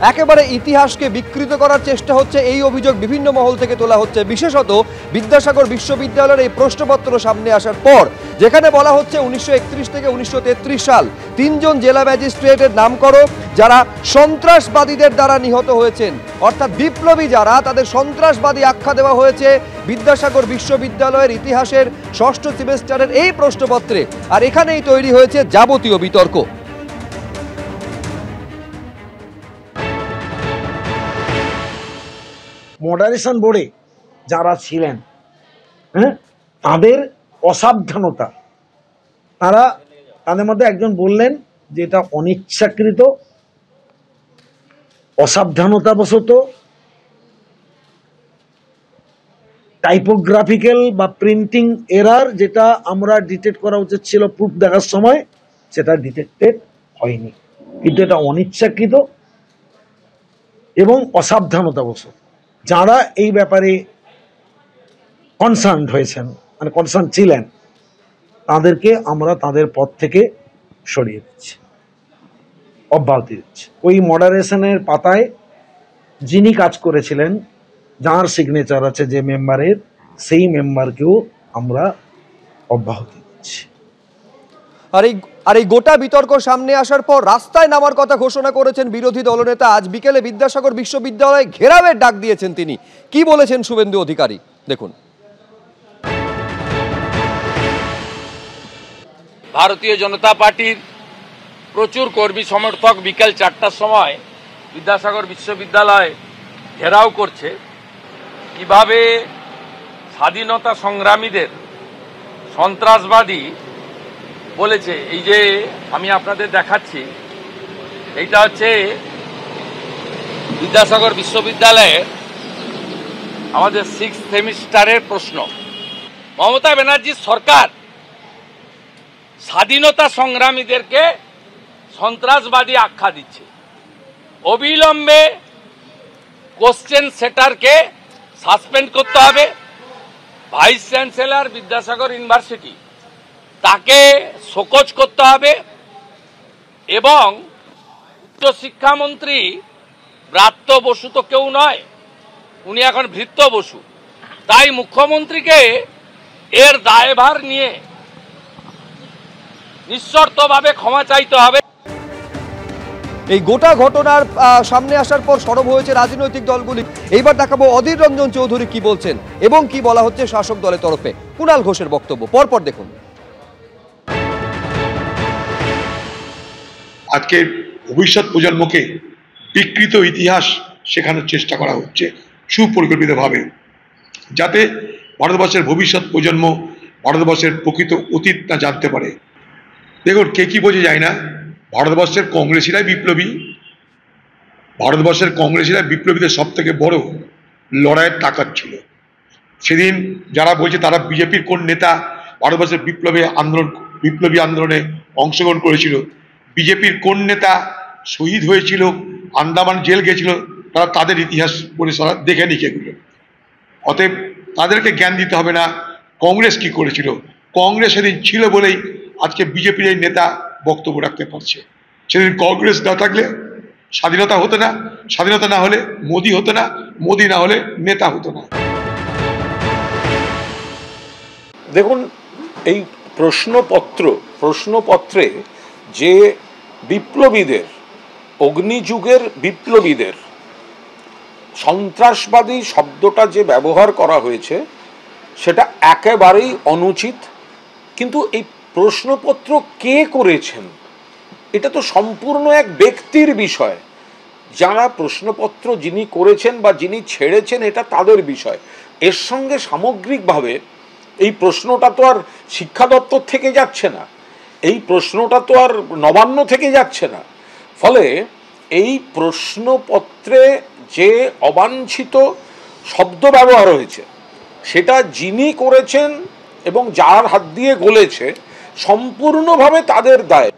একেবারে ইতিহাসকে বিকৃত করার চেষ্টা হচ্ছে, এই অভিযোগ বিভিন্ন মহল থেকে তোলা হচ্ছে। বিশেষত বিদ্যাসাগর বিশ্ববিদ্যালয়ের এই প্রশ্নপত্র সামনে আসার পর, যেখানে বলা হচ্ছে 1931 থেকে 1933 সাল 3 জন জেলা ম্যাজিস্ট্রেটের নাম করো যারা সন্ত্রাসবাদীদের দ্বারা নিহত হয়েছেন, অর্থাৎ বিপ্লবী যারা, তাদের সন্ত্রাসবাদী আখ্যা দেওয়া হয়েছে বিদ্যাসাগর বিশ্ববিদ্যালয়ের ইতিহাসের 6ষ্ঠ সেমিস্টারের এই প্রশ্নপত্রে। আর এখানেই তৈরি হয়েছে যাবতীয় বিতর্ক। মডারেশন বোর্ডে যারা ছিলেন, তাদের অসাবধানতা, তাদের মধ্যে একজন বললেন যে এটা অনিচ্ছাকৃত, অসাবধানতাবশত, টাইপোগ্রাফিক্যাল বা প্রিন্টিং এরার, যেটা আমরা ডিটেক্ট করা উচিত ছিল প্রুফ দেখার সময়, সেটা ডিটেক্টেড হয়নি। কিন্তু এটা অনিচ্ছাকৃত এবং অসাবধানতাবশত। যারা এই ব্যাপারে কনসার্ন হয়েছেন, মানে কনসার্ন ছিলেন, তাদেরকে আমরা তাদের পদ থেকে সরিয়ে দিচ্ছি, অব্যাহতি দিচ্ছি। ওই মডারেশনের পাতায় যিনি কাজ করেছিলেন, যার সিগনেচার আছে যে মেম্বারের, সেই মেম্বারকেও আমরা অব্যাহতি দিচ্ছি। আর এই গোটা বিতর্ক সামনে আসার পর রাস্তায় নামার কথা ঘোষণা করেছেন বিরোধী দলনেতা। আজ বিকেলে বিদ্যাসাগর বিশ্ববিদ্যালয়ে ঘেরাওয়ের ডাক দিয়েছেন তিনি। কি বলেছেন শুভেন্দু অধিকারী, দেখুন। ভারতীয় জনতা পার্টির প্রচুর কর্মী সমর্থক বিকেল 4টার সময় বিদ্যাসাগর বিশ্ববিদ্যালয় ঘেরাও করছে। কিভাবে স্বাধীনতা সংগ্রামীদের সন্ত্রাসবাদী বলেছে, এই যে আমি আপনাদের দেখাচ্ছি, এইটা হচ্ছে বিদ্যাসাগর বিশ্ববিদ্যালয়ের আমাদের 6th সেমিস্টারের প্রশ্ন। মমতা ব্যানার্জির সরকার স্বাধীনতা সংগ্রামীদেরকে সন্ত্রাসবাদী আখ্যা দিচ্ছে। অবিলম্বে কোশ্চেন সেটারকে সাসপেন্ড করতে হবে। ভাইস চ্যান্সেলর বিদ্যাসাগর ইউনিভার্সিটি, তাকে শোকজ করতে হবে। এবং উচ্চশিক্ষামন্ত্রী ব্রাত্য বসু তো কেউ নয়, উনি এখন ভৃত্য বসু। তাই মুখ্যমন্ত্রীকে এর দায়ভার নিয়ে নিঃশর্তভাবে ক্ষমা চাইতে হবে। এই গোটা ঘটনার সামনে আসার পর সরব হয়েছে রাজনৈতিক দলগুলি। এইবার দেখাবো অধীর রঞ্জন চৌধুরী কি বলছেন এবং কি বলা হচ্ছে শাসক দলের তরফে। কুণাল ঘোষের বক্তব্য পরপর দেখুন। আজকের ভবিষ্যৎ প্রজন্মকে বিকৃত ইতিহাস শেখানোর চেষ্টা করা হচ্ছে সুপরিকল্পিতভাবে, যাতে ভারতবর্ষের ভবিষ্যৎ প্রজন্ম ভারতবর্ষের প্রকৃত অতীত না জানতে পারে। দেখুন, কে কি বোঝে যায় না, ভারতবর্ষের কংগ্রেসীরাই বিপ্লবী। ভারতবর্ষের কংগ্রেসীরা বিপ্লবীদের সব থেকে বড় লড়াইয়ের তাকাত ছিল। সেদিন যারা বলছে তারা বিজেপির কোন নেতা ভারতবর্ষের বিপ্লবী আন্দোলনে অংশগ্রহণ করেছিল, বিজেপির কোন নেতা শহীদ হয়েছিল, আন্দামান জেল গেছিল, তারা তাদের ইতিহাস পড়ে সারা দেখে নিক এগুলো। অতএব তাদেরকে জ্ঞান দিতে হবে না কংগ্রেস কি করেছিল। কংগ্রেস সেদিন ছিল বলেই আজকে বিজেপির এই নেতা বক্তব্য রাখতে পারছে। সেদিন কংগ্রেস না থাকলে স্বাধীনতা হতো না, স্বাধীনতা না হলে মোদি হতো না, মোদি না হলে নেতা হতো না। দেখুন, এই প্রশ্নপত্রে যে বিপ্লবীদের, অগ্নিযুগের বিপ্লবীদের সন্ত্রাসবাদী শব্দটা যে ব্যবহার করা হয়েছে সেটা একেবারেই অনুচিত। কিন্তু এই প্রশ্নপত্র কে করেছেন এটা তো সম্পূর্ণ এক ব্যক্তির বিষয়। যারা প্রশ্নপত্র যিনি করেছেন বা যিনি ছেড়েছেন এটা তাদের বিষয়। এর সঙ্গে সামগ্রিকভাবে এই প্রশ্নটা তো আর শিক্ষা দপ্তর থেকে যাচ্ছে না, এই প্রশ্নটা তো আর নবান্ন থেকে যাচ্ছে না। ফলে এই প্রশ্নপত্রে যে অবাঞ্ছিত শব্দ ব্যবহার হয়েছে সেটা যিনি করেছেন এবং যার হাত দিয়ে গলেছে সম্পূর্ণভাবে তাদের দায়।